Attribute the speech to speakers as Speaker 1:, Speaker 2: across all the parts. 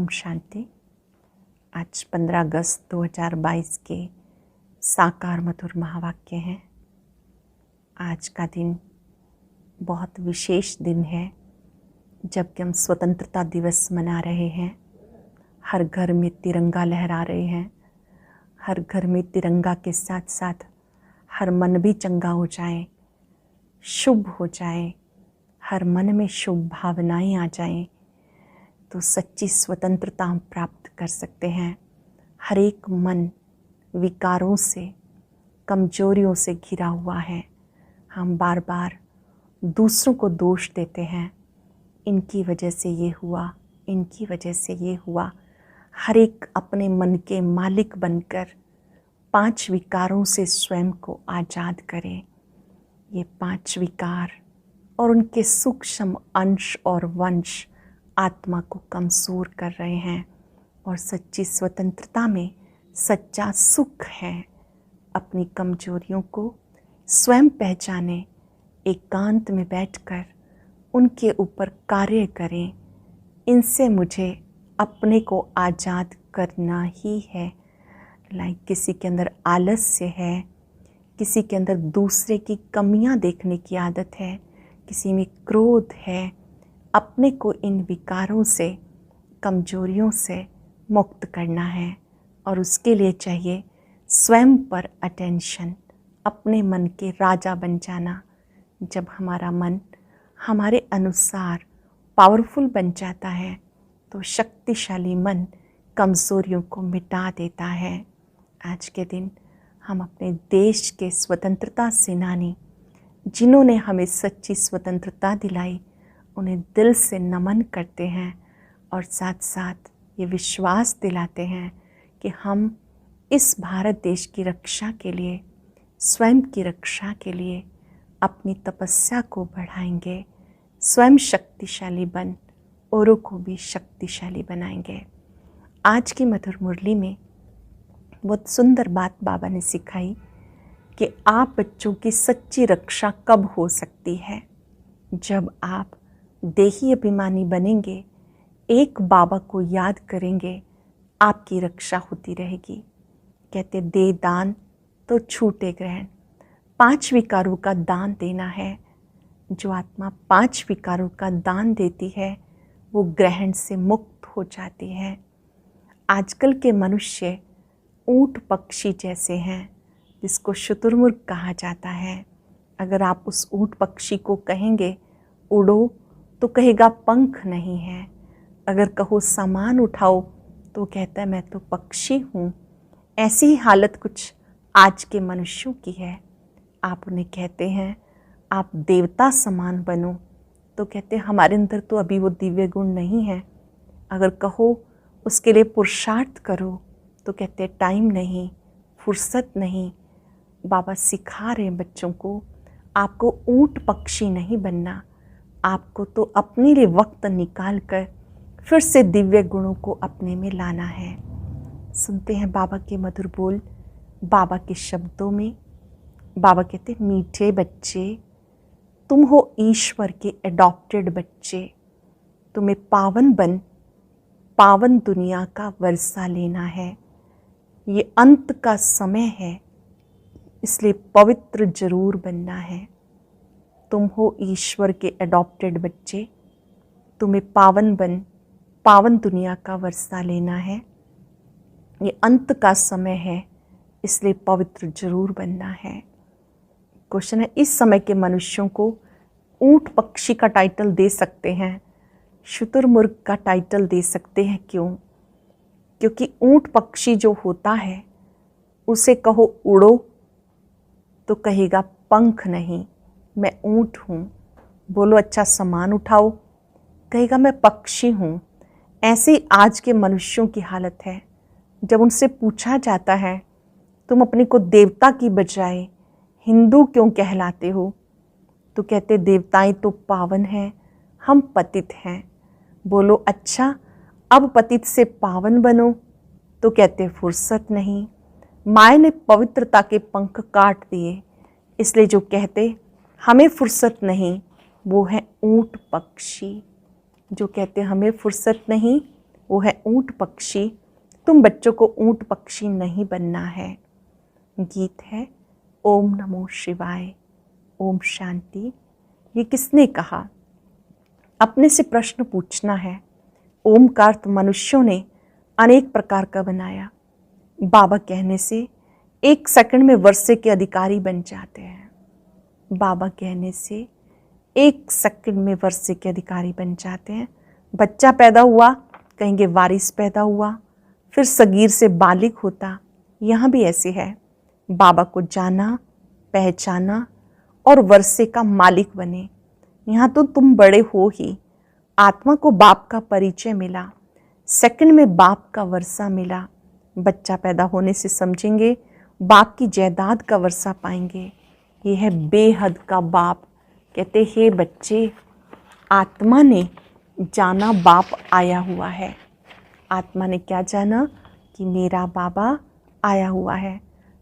Speaker 1: ओम शांति। आज 15 अगस्त 2022 के साकार मधुर महावाक्य हैं। आज का दिन बहुत विशेष दिन है जबकि हम स्वतंत्रता दिवस मना रहे हैं। हर घर में तिरंगा लहरा रहे हैं। हर घर में तिरंगा के साथ साथ हर मन भी चंगा हो जाए, शुभ हो जाए, हर मन में शुभ भावनाएं आ जाएं, तो सच्ची स्वतंत्रता हम प्राप्त कर सकते हैं। हर एक मन विकारों से, कमजोरियों से घिरा हुआ है। हम बार बार दूसरों को दोष देते हैं, इनकी वजह से ये हुआ, इनकी वजह से ये हुआ। हर एक अपने मन के मालिक बनकर 5 विकारों से स्वयं को आज़ाद करें। ये 5 विकार और उनके सूक्ष्म अंश और वंश आत्मा को कमज़ोर कर रहे हैं और सच्ची स्वतंत्रता में सच्चा सुख है। अपनी कमजोरियों को स्वयं पहचानें, एकांत में बैठकर उनके ऊपर कार्य करें। इनसे मुझे अपने को आज़ाद करना ही है। किसी के अंदर आलस्य है, किसी के अंदर दूसरे की कमियां देखने की आदत है, किसी में क्रोध है। अपने को इन विकारों से, कमजोरियों से मुक्त करना है और उसके लिए चाहिए स्वयं पर अटेंशन, अपने मन के राजा बन जाना। जब हमारा मन हमारे अनुसार पावरफुल बन जाता है तो शक्तिशाली मन कमजोरियों को मिटा देता है। आज के दिन हम अपने देश के स्वतंत्रता सेनानी, जिन्होंने हमें सच्ची स्वतंत्रता दिलाई, उन्हें दिल से नमन करते हैं और साथ साथ ये विश्वास दिलाते हैं कि हम इस भारत देश की रक्षा के लिए, स्वयं की रक्षा के लिए अपनी तपस्या को बढ़ाएंगे। स्वयं शक्तिशाली बन औरों को भी शक्तिशाली बनाएंगे। आज की मधुर मुरली में बहुत सुंदर बात बाबा ने सिखाई कि आप बच्चों की सच्ची रक्षा कब हो सकती है। जब आप देही अभिमानी बनेंगे, एक बाबा को याद करेंगे, आपकी रक्षा होती रहेगी। कहते दे दान तो छूटे ग्रहण। 5 विकारों का दान देना है। जो आत्मा 5 विकारों का दान देती है वो ग्रहण से मुक्त हो जाती है। आजकल के मनुष्य ऊंट पक्षी जैसे हैं, जिसको शुतुरमुर्ग कहा जाता है। अगर आप उस ऊंट पक्षी को कहेंगे उड़ो तो कहेगा पंख नहीं है। अगर कहो सामान उठाओ तो कहता है मैं तो पक्षी हूँ। ऐसी ही हालत कुछ आज के मनुष्यों की है। आप उन्हें कहते हैं आप देवता समान बनो तो कहते हैं हमारे अंदर तो अभी वो दिव्य गुण नहीं है। अगर कहो उसके लिए पुरुषार्थ करो तो कहते हैं टाइम नहीं, फुर्सत नहीं। बाबा सिखा रहे हैं बच्चों को, आपको ऊंट पक्षी नहीं बनना, आपको तो अपने लिए वक्त निकाल कर फिर से दिव्य गुणों को अपने में लाना है। सुनते हैं बाबा के मधुर बोल, बाबा के शब्दों में। बाबा कहते मीठे बच्चे, तुम हो ईश्वर के एडॉप्टेड बच्चे। तुम्हें पावन बन पावन दुनिया का वर्षा लेना है। ये अंत का समय है, इसलिए पवित्र जरूर बनना है। तुम हो ईश्वर के एडॉप्टेड बच्चे, तुम्हें पावन बन पावन दुनिया का वर्षा लेना है। ये अंत का समय है, इसलिए पवित्र जरूर बनना है। क्वेश्चन है, इस समय के मनुष्यों को ऊंट पक्षी का टाइटल दे सकते हैं, शुतुरमुर्ग का टाइटल दे सकते हैं। क्यों? क्योंकि ऊंट पक्षी जो होता है उसे कहो उड़ो तो कहेगा पंख नहीं, मैं ऊंट हूँ। बोलो अच्छा सामान उठाओ, कहेगा मैं पक्षी हूँ। ऐसे ही आज के मनुष्यों की हालत है। जब उनसे पूछा जाता है तुम अपने को देवता की बजाय हिंदू क्यों कहलाते हो, तो कहते देवताएं तो पावन हैं, हम पतित हैं। बोलो अच्छा अब पतित से पावन बनो, तो कहते फुर्सत नहीं। माए ने पवित्रता के पंख काट दिए, इसलिए जो कहते हमें फुर्सत नहीं वो है ऊंट पक्षी। जो कहते हमें फुर्सत नहीं वो है ऊंट पक्षी। तुम बच्चों को ऊंट पक्षी नहीं बनना है। गीत है ओम नमो शिवाय, ओम शांति। ये किसने कहा? अपने से प्रश्न पूछना है। ओम का अर्थ मनुष्यों ने अनेक प्रकार का बनाया। बाबा कहने से 1 सेकंड में वर्षे के अधिकारी बन जाते हैं। बाबा कहने से 1 सेकंड में वर्षे के अधिकारी बन जाते हैं। बच्चा पैदा हुआ, कहेंगे वारिस पैदा हुआ, फिर सगीर से बालिग होता। यहाँ भी ऐसे है, बाबा को जाना, पहचाना और वर्षे का मालिक बने। यहाँ तो तुम बड़े हो ही। आत्मा को बाप का परिचय मिला, सेकंड में बाप का वर्षा मिला। बच्चा पैदा होने से समझेंगे बाप की जायदाद का वर्षा पाएंगे। ये है बेहद का बाप। कहते हे बच्चे, आत्मा ने जाना बाप आया हुआ है। आत्मा ने क्या जाना? कि मेरा बाबा आया हुआ है।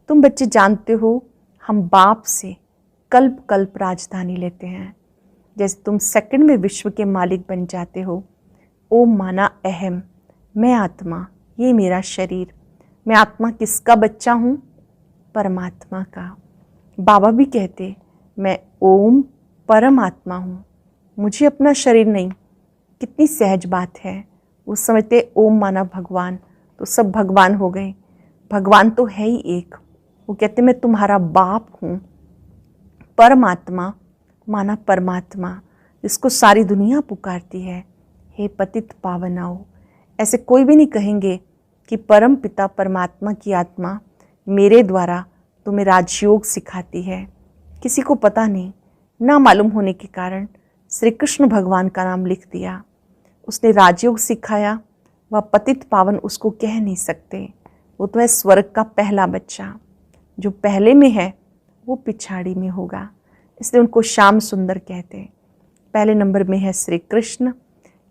Speaker 1: तुम बच्चे जानते हो, हम बाप से कल्प कल्प राजधानी लेते हैं। जैसे तुम सेकंड में विश्व के मालिक बन जाते हो। ओम माना अहम, मैं आत्मा, ये मेरा शरीर। मैं आत्मा किसका बच्चा हूँ? परमात्मा का। बाबा भी कहते मैं ओम परमात्मा हूँ, मुझे अपना शरीर नहीं। कितनी सहज बात है। वो समझते ओम माना भगवान, तो सब भगवान हो गए। भगवान तो है ही एक। वो कहते मैं तुम्हारा बाप हूँ। परमात्मा माना परमात्मा, जिसको सारी दुनिया पुकारती है। हे पतित पावनाओ, ऐसे कोई भी नहीं कहेंगे कि परम पिता परमात्मा की आत्मा मेरे द्वारा तुम्हें राजयोग सिखाती है। किसी को पता नहीं, ना मालूम होने के कारण श्री कृष्ण भगवान का नाम लिख दिया। उसने राजयोग सिखाया, वह पतित पावन उसको कह नहीं सकते। वो तो है स्वर्ग का पहला बच्चा। जो पहले में है वो पिछाड़ी में होगा, इसलिए उनको श्याम सुंदर कहते हैं। पहले नंबर में है श्री कृष्ण,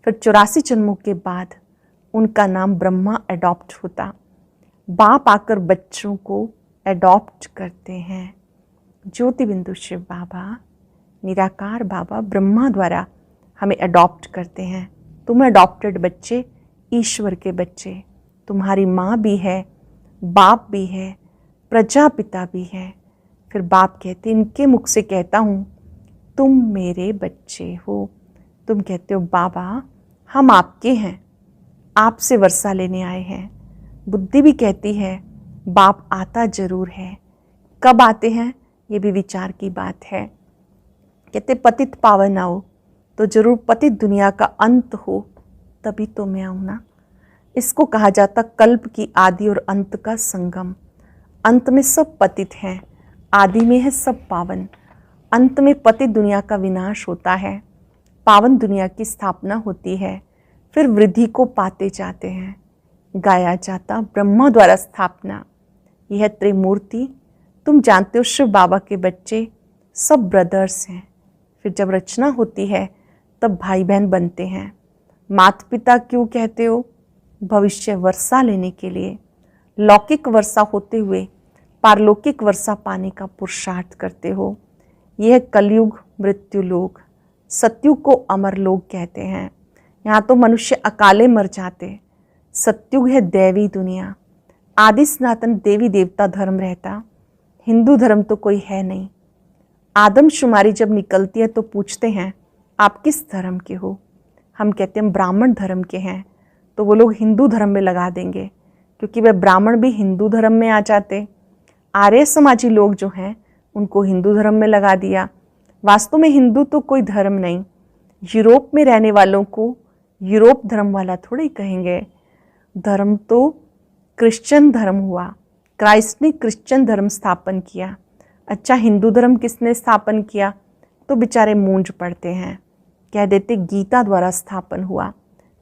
Speaker 1: फिर 84 जन्मों के बाद उनका नाम ब्रह्मा एडॉप्ट होता। बाप आकर बच्चों को एडॉप्ट करते हैं। ज्योति बिंदु शिव बाबा, निराकार बाबा ब्रह्मा द्वारा हमें एडॉप्ट करते हैं। तुम एडॉप्टेड बच्चे, ईश्वर के बच्चे। तुम्हारी माँ भी है, बाप भी है, प्रजापिता भी है। फिर बाप कहते इनके मुख से कहता हूँ तुम मेरे बच्चे हो। तुम कहते हो बाबा हम आपके हैं, आपसे वर्षा लेने आए हैं। बुद्धि भी कहती है बाप आता जरूर है। कब आते हैं ये भी विचार की बात है। कहते पतित पावन आओ, तो जरूर पतित दुनिया का अंत हो तभी तो मैं आऊँ ना। इसको कहा जाता कल्प की आदि और अंत का संगम। अंत में सब पतित हैं, आदि में है सब पावन। अंत में पतित दुनिया का विनाश होता है, पावन दुनिया की स्थापना होती है। फिर वृद्धि को पाते जाते हैं। गाया जाता ब्रह्मा द्वारा स्थापना। यह त्रिमूर्ति। तुम जानते हो शिव बाबा के बच्चे सब ब्रदर्स हैं। फिर जब रचना होती है तब भाई बहन बनते हैं। माता पिता क्यों कहते हो? भविष्य वर्षा लेने के लिए। लौकिक वर्षा होते हुए पारलौकिक वर्षा पाने का पुरुषार्थ करते हो। यह कलयुग मृत्यु लोक, सतयुग को अमर लोक कहते हैं। यहाँ तो मनुष्य अकाले मर जाते। सतयुग है दैवी दुनिया। आदि सनातन देवी देवता धर्म रहता। हिंदू धर्म तो कोई है नहीं। आदमशुमारी जब निकलती है तो पूछते हैं आप किस धर्म के हो? हम कहते हैं हम ब्राह्मण धर्म के हैं। तो वो लोग हिंदू धर्म में लगा देंगे, क्योंकि वह ब्राह्मण भी हिंदू धर्म में आ जाते। आर्य समाजी लोग जो हैं उनको हिंदू धर्म में लगा दिया। वास्तव में हिंदू तो कोई धर्म नहीं। यूरोप में रहने वालों को यूरोप धर्म वाला थोड़े कहेंगे। धर्म तो क्रिश्चियन धर्म हुआ। क्राइस्ट ने क्रिश्चियन धर्म स्थापन किया। अच्छा, हिंदू धर्म किसने स्थापन किया? तो बेचारे मूंज पड़ते हैं, कह देते गीता द्वारा स्थापन हुआ।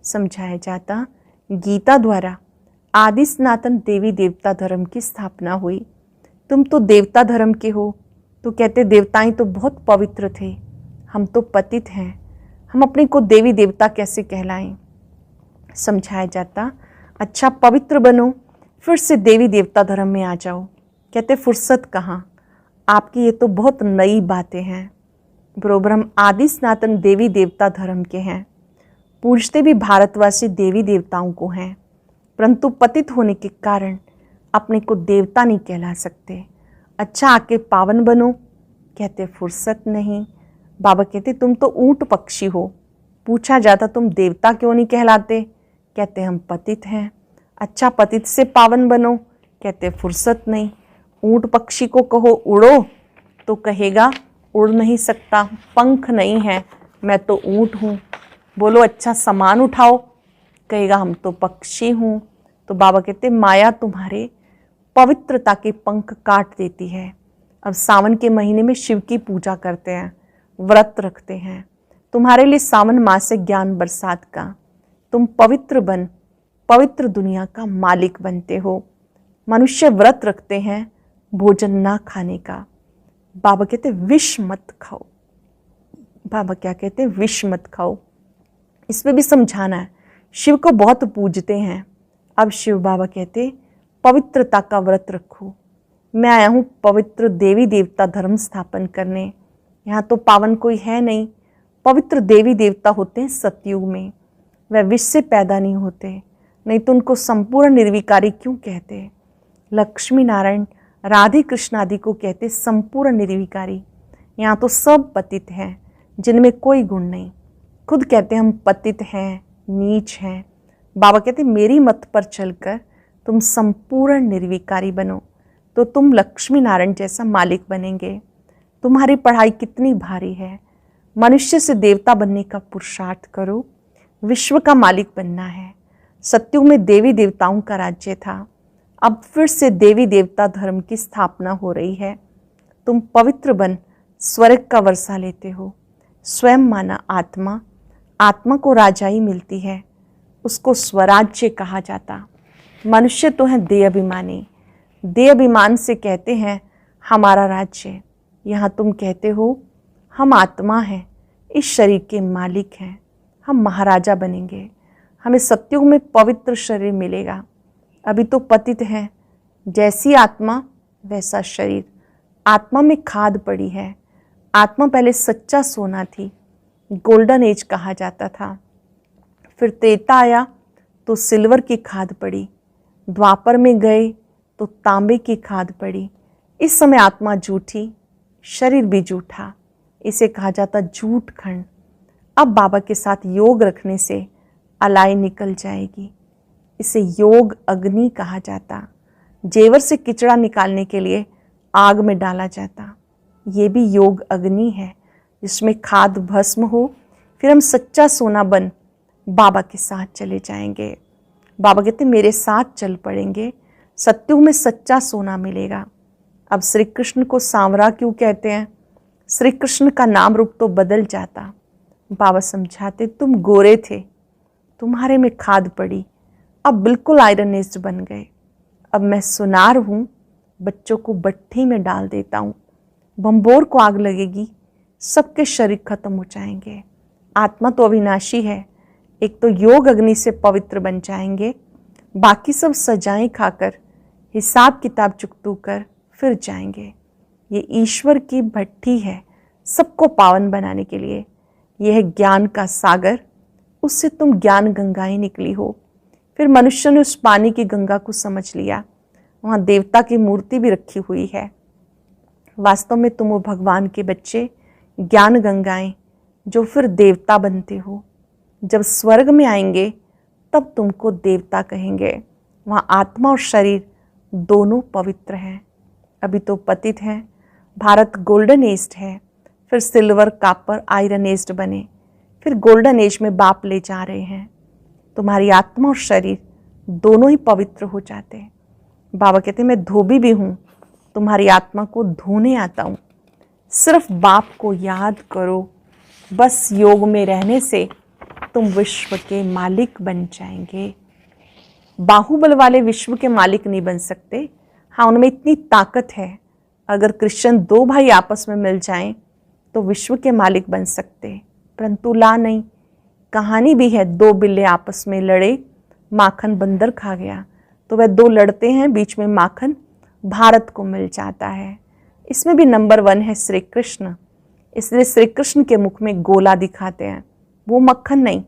Speaker 1: समझाया जाता गीता द्वारा आदि सनातन देवी देवता धर्म की स्थापना हुई। तुम तो देवता धर्म के हो, तो कहते देवताएं तो बहुत पवित्र थे, हम तो पतित हैं, हम अपने को देवी देवता कैसे कहलाएं? समझाया जाता अच्छा पवित्र बनो, फिर से देवी देवता धर्म में आ जाओ। कहते फुर्सत कहाँ, आपकी ये तो बहुत नई बातें हैं। बरोबर हम आदि सनातन देवी देवता धर्म के हैं। पूजते भी भारतवासी देवी देवताओं को हैं, परंतु पतित होने के कारण अपने को देवता नहीं कहला सकते। अच्छा आके पावन बनो, कहते फुर्सत नहीं। बाबा कहते तुम तो ऊंट पक्षी हो, पूछा जाता तुम देवता क्यों नहीं कहलाते, कहते हम पतित हैं। अच्छा पतित से पावन बनो, कहते फुर्सत नहीं। ऊंट पक्षी को कहो उड़ो तो कहेगा उड़ नहीं सकता, पंख नहीं है, मैं तो ऊंट हूँ। बोलो अच्छा सामान उठाओ, कहेगा हम तो पक्षी हूँ। तो बाबा कहते माया तुम्हारे पवित्रता के पंख काट देती है। अब सावन के महीने में शिव की पूजा करते हैं, व्रत रखते हैं। तुम्हारे लिए सावन मास है ज्ञान बरसात का। तुम पवित्र बन पवित्र दुनिया का मालिक बनते हो। मनुष्य व्रत रखते हैं भोजन ना खाने का। बाबा कहते विष मत खाओ। बाबा क्या कहते हैं, विष मत खाओ। इसमें भी समझाना है, शिव को बहुत पूजते हैं। अब शिव बाबा कहते पवित्रता का व्रत रखो। मैं आया हूँ पवित्र देवी देवता धर्म स्थापन करने। यहाँ तो पावन कोई है नहीं। पवित्र देवी देवता होते हैं सतयुग में, वह विष से पैदा नहीं होते, नहीं तो उनको संपूर्ण निर्विकारी क्यों कहते। लक्ष्मी नारायण राधे कृष्ण आदि को कहते संपूर्ण निर्विकारी। यहाँ तो सब पतित हैं जिनमें कोई गुण नहीं। खुद कहते हम पतित हैं, नीच हैं। बाबा कहते मेरी मत पर चलकर तुम संपूर्ण निर्विकारी बनो तो तुम लक्ष्मी नारायण जैसा मालिक बनेंगे। तुम्हारी पढ़ाई कितनी भारी है, मनुष्य से देवता बनने का पुरुषार्थ करो। विश्व का मालिक बनना है। सतयुग में देवी देवताओं का राज्य था, अब फिर से देवी देवता धर्म की स्थापना हो रही है। तुम पवित्र बन स्वर्ग का वर्षा लेते हो। स्वयं माना आत्मा, आत्मा को राजाई मिलती है, उसको स्वराज्य कहा जाता। मनुष्य तो है देह अभिमानी, देह अभिमान से कहते हैं हमारा राज्य। यहाँ तुम कहते हो हम आत्मा हैं, इस शरीर के मालिक हैं, हम महाराजा बनेंगे। हमें सतयुग में पवित्र शरीर मिलेगा। अभी तो पतित हैं, जैसी आत्मा वैसा शरीर। आत्मा में खाद पड़ी है। आत्मा पहले सच्चा सोना थी, गोल्डन एज कहा जाता था। फिर त्रेता आया तो सिल्वर की खाद पड़ी, द्वापर में गए तो तांबे की खाद पड़ी। इस समय आत्मा झूठी, शरीर भी झूठा, इसे कहा जाता झूठ खंड। अब बाबा के साथ योग रखने से अलाई निकल जाएगी। इसे योग अग्नि कहा जाता। जेवर से किचड़ा निकालने के लिए आग में डाला जाता, ये भी योग अग्नि है जिसमें खाद भस्म हो। फिर हम सच्चा सोना बन बाबा के साथ चले जाएंगे। बाबा कहते मेरे साथ चल पड़ेंगे, सत्युग में सच्चा सोना मिलेगा। अब श्री कृष्ण को सांवरा क्यों कहते हैं, श्री कृष्ण का नाम रूप तो बदल जाता। बाबा समझाते तुम गोरे थे, तुम्हारे में खाद पड़ी, अब बिल्कुल आयरनिस्ट बन गए। अब मैं सुनार हूँ, बच्चों को भट्ठी में डाल देता हूँ, बम्बोर को आग लगेगी, सबके शरीर खत्म हो जाएंगे। आत्मा तो अविनाशी है। एक तो योग अग्नि से पवित्र बन जाएंगे, बाकी सब सजाएं खाकर हिसाब किताब चुकतू कर फिर जाएंगे। ये ईश्वर की भट्ठी है सबको पावन बनाने के लिए। यह है ज्ञान का सागर, उससे तुम ज्ञान गंगाएं निकली हो। फिर मनुष्य ने उस पानी की गंगा को समझ लिया, वहाँ देवता की मूर्ति भी रखी हुई है। वास्तव में तुम हो भगवान के बच्चे, ज्ञान गंगाएं, जो फिर देवता बनते हो। जब स्वर्ग में आएंगे तब तुमको देवता कहेंगे। वहाँ आत्मा और शरीर दोनों पवित्र हैं। अभी तो पतित हैं। भारत गोल्डन एज है, फिर सिल्वर कापर आयरन एज बने, फिर गोल्डन एज में बाप ले जा रहे हैं। तुम्हारी आत्मा और शरीर दोनों ही पवित्र हो जाते हैं। बाबा कहते हैं मैं धोबी भी हूँ, तुम्हारी आत्मा को धोने आता हूँ। सिर्फ बाप को याद करो, बस योग में रहने से तुम विश्व के मालिक बन जाएंगे। बाहुबल वाले विश्व के मालिक नहीं बन सकते। हाँ, उनमें इतनी ताकत है, अगर क्रिश्चियन दो भाई आपस में मिल जाएं तो विश्व के मालिक बन सकते, परंतु ला नहीं। कहानी भी है, दो बिल्ले आपस में लड़े, माखन बंदर खा गया, तो वह दो लड़ते हैं, बीच में माखन भारत को मिल जाता है। इसमें भी नंबर 1 है श्री कृष्ण, इसलिए श्री कृष्ण के मुख में गोला दिखाते हैं, वो मक्खन नहीं,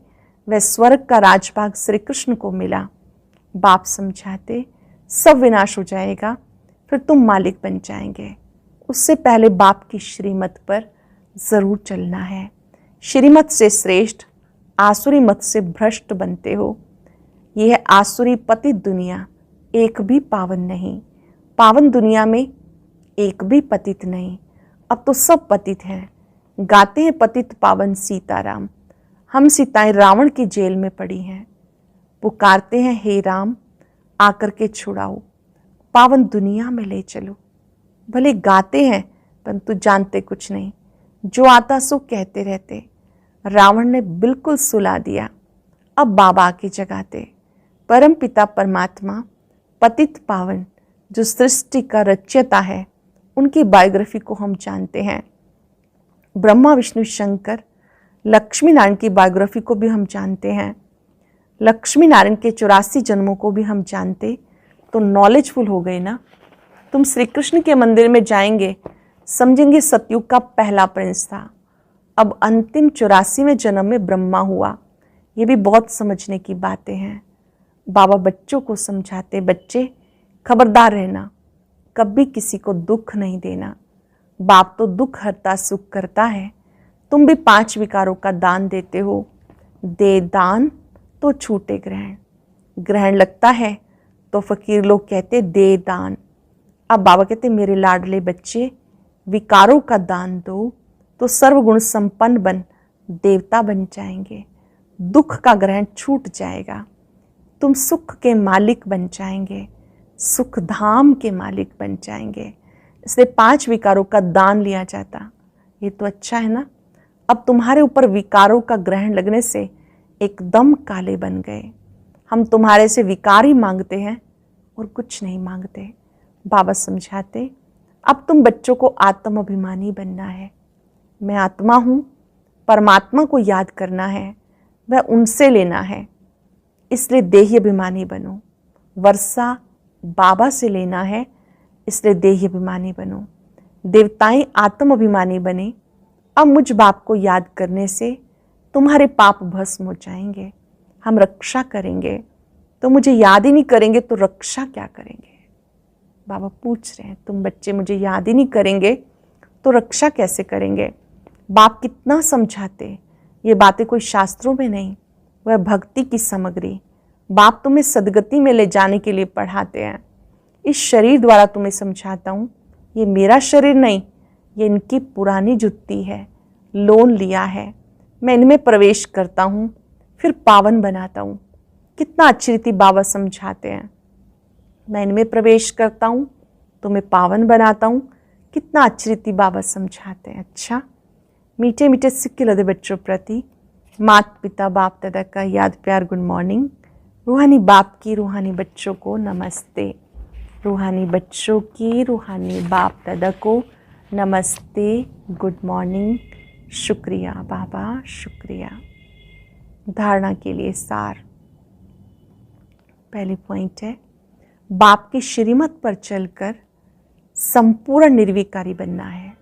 Speaker 1: वह स्वर्ग का राजभाग श्री कृष्ण को मिला। बाप समझाते सब विनाश हो जाएगा, फिर तुम मालिक बन जाएंगे। उससे पहले बाप की श्रीमत पर जरूर चलना है। श्रीमत से श्रेष्ठ आसुरी मत से भ्रष्ट बनते हो। यह है आसुरी पतित दुनिया, एक भी पावन नहीं। पावन दुनिया में एक भी पतित नहीं। अब तो सब पतित हैं। गाते हैं पतित पावन सीताराम। हम सीताएं रावण की जेल में पड़ी हैं। पुकारते हैं हे राम आकर के छुड़ाओ, पावन दुनिया में ले चलो। भले गाते हैं परंतु जानते कुछ नहीं। जो आता सो कहते रहते। रावण ने बिल्कुल सुला दिया। अब बाबा आके जगाते। परम पिता परमात्मा पतित पावन जो सृष्टि का रचयिता है, उनकी बायोग्राफी को हम जानते हैं। ब्रह्मा विष्णु शंकर लक्ष्मी नारायण की बायोग्राफी को भी हम जानते हैं। लक्ष्मी नारायण के 84 जन्मों को भी हम जानते तो नॉलेजफुल हो गए ना। तुम श्री कृष्ण के मंदिर में जाएंगे, समझेंगे सतयुग का पहला प्रिंस था। अब अंतिम 84वें जन्म में ब्रह्मा हुआ। ये भी बहुत समझने की बातें हैं। बाबा बच्चों को समझाते, बच्चे खबरदार रहना, कभी किसी को दुख नहीं देना। बाप तो दुख हरता सुख करता है। तुम भी 5 विकारों का दान देते हो। दे दान तो छूटे ग्रहण। ग्रहण लगता है तो फकीर लोग कहते दे दान। अब बाबा कहते मेरे लाडले बच्चे विकारों का दान दो तो सर्वगुण संपन्न बन देवता बन जाएंगे। दुख का ग्रहण छूट जाएगा। तुम सुख के मालिक बन जाएंगे, सुख धाम के मालिक बन जाएंगे। इसलिए 5 विकारों का दान लिया जाता। ये तो अच्छा है ना। अब तुम्हारे ऊपर विकारों का ग्रहण लगने से एकदम काले बन गए। हम तुम्हारे से विकार ही मांगते हैं और कुछ नहीं मांगते। बाबा समझाते अब तुम बच्चों को आत्म अभिमानी बनना है। मैं आत्मा हूँ, परमात्मा को याद करना है, वह उनसे लेना है। इसलिए देही अभिमानी बनो। वर्षा बाबा से लेना है, इसलिए देही अभिमानी बनो। देवताएं आत्म अभिमानी बने। अब मुझ बाप को याद करने से तुम्हारे पाप भस्म हो जाएंगे। हम रक्षा करेंगे। तो मुझे याद ही नहीं करेंगे तो रक्षा क्या करेंगे? बाबा पूछ रहे हैं, तुम बच्चे मुझे याद ही नहीं करेंगे तो रक्षा कैसे करेंगे? बाप कितना समझाते। ये बातें कोई शास्त्रों में नहीं, वह भक्ति की सामग्री। बाप तुम्हें सदगति में ले जाने के लिए पढ़ाते हैं। इस शरीर द्वारा तुम्हें समझाता हूँ। ये मेरा शरीर नहीं, ये इनकी पुरानी जुत्ती है, लोन लिया है। मैं इनमें प्रवेश करता हूँ, फिर पावन बनाता हूँ। कितना अच्छी रीति बाबा समझाते हैं। मैं इनमें प्रवेश करता हूँ तो मैं पावन बनाता हूँ। कितना अच्छी रीति बाबा समझाते हैं। अच्छा, मीठे मीठे सिक्के लदे बच्चों प्रति माता पिता बाप दादा का याद प्यार गुड मॉर्निंग। रूहानी बाप की रूहानी बच्चों को नमस्ते। रूहानी बच्चों की रूहानी बाप दादा को नमस्ते, गुड मॉर्निंग। शुक्रिया बाबा, शुक्रिया। धारणा के लिए सार। पहली पॉइंट है, बाप की श्रीमत पर चलकर संपूर्ण निर्विकारी बनना है।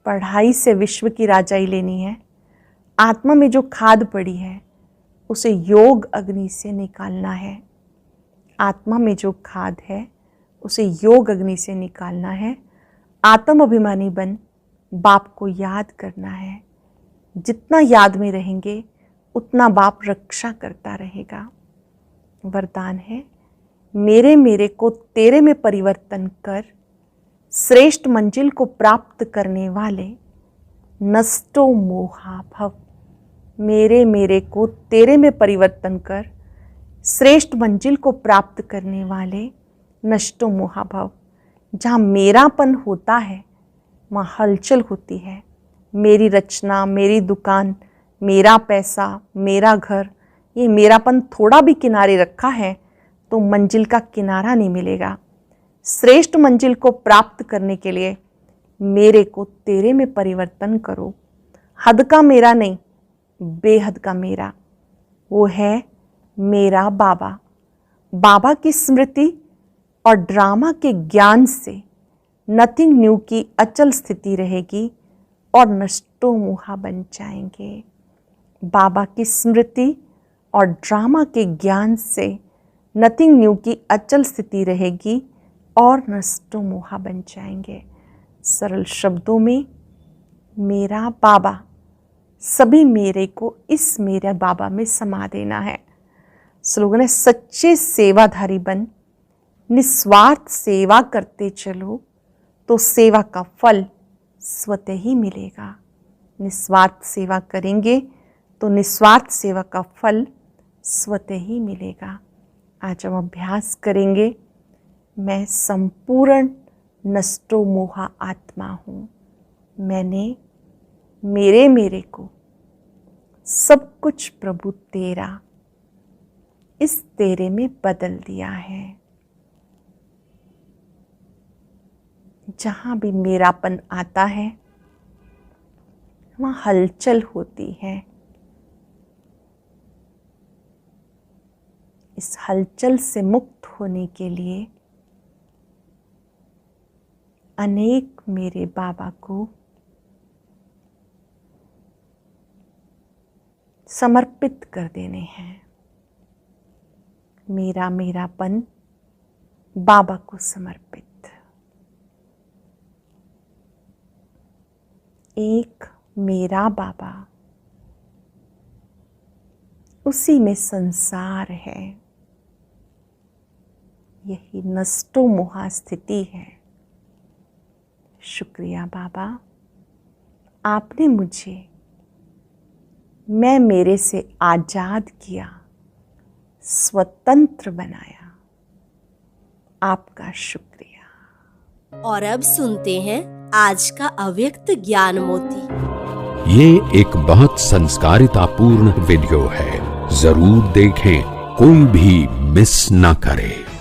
Speaker 1: पढ़ाई से विश्व की राजाई लेनी है। आत्मा में जो खाद पड़ी है उसे योग अग्नि से निकालना है। आत्मा में जो खाद है उसे योग अग्नि से निकालना है। आत्म अभिमानी बन बाप को याद करना है। जितना याद में रहेंगे उतना बाप रक्षा करता रहेगा। वरदान है, मेरे मेरे को तेरे में परिवर्तन कर श्रेष्ठ मंजिल को प्राप्त करने वाले नष्टो मोहा भव। मेरे मेरे को तेरे में परिवर्तन कर श्रेष्ठ मंजिल को प्राप्त करने वाले नष्टो मोहा भव। जहाँ मेरापन होता है वहाँ हलचल होती है। मेरी रचना, मेरी दुकान, मेरा पैसा, मेरा घर, ये मेरापन थोड़ा भी किनारे रखा है तो मंजिल का किनारा नहीं मिलेगा। श्रेष्ठ मंजिल को प्राप्त करने के लिए मेरे को तेरे में परिवर्तन करो। हद का मेरा नहीं, बेहद का मेरा। वो है मेरा बाबा। बाबा की स्मृति और ड्रामा के ज्ञान से नथिंग न्यू की अचल स्थिति रहेगी और नष्टो मोहा बन जाएंगे। बाबा की स्मृति और ड्रामा के ज्ञान से नथिंग न्यू की अचल स्थिति रहेगी और नष्टो मोहा बन जाएंगे। सरल शब्दों में, मेरा बाबा, सभी मेरे को इस मेरे बाबा में समा देना है। स्लोगन है, सच्चे सेवाधारी बन, निस्वार्थ सेवा करते चलो तो सेवा का फल स्वतः ही मिलेगा। निस्वार्थ सेवा करेंगे तो निस्वार्थ सेवा का फल स्वतः ही मिलेगा। आज हम अभ्यास करेंगे, मैं संपूर्ण नष्टो मोहा आत्मा हूँ। मैंने मेरे को सब कुछ प्रभु तेरा इस तेरे में बदल दिया है। जहाँ भी मेरापन आता है वहाँ हलचल होती है। इस हलचल से मुक्त होने के लिए अनेक मेरे बाबा को समर्पित कर देने हैं। मेरापन बाबा को समर्पित। एक मेरा बाबा, उसी में संसार है। यही नष्टो मोहा स्थिति है। शुक्रिया बाबा, आपने मुझे मैं मेरे से आजाद किया, स्वतंत्र बनाया। आपका शुक्रिया।
Speaker 2: और अब सुनते हैं आज का अव्यक्त ज्ञान मोती।
Speaker 3: ये एक बहुत संस्कारितापूर्ण वीडियो है, जरूर देखें, कोई भी मिस ना करे।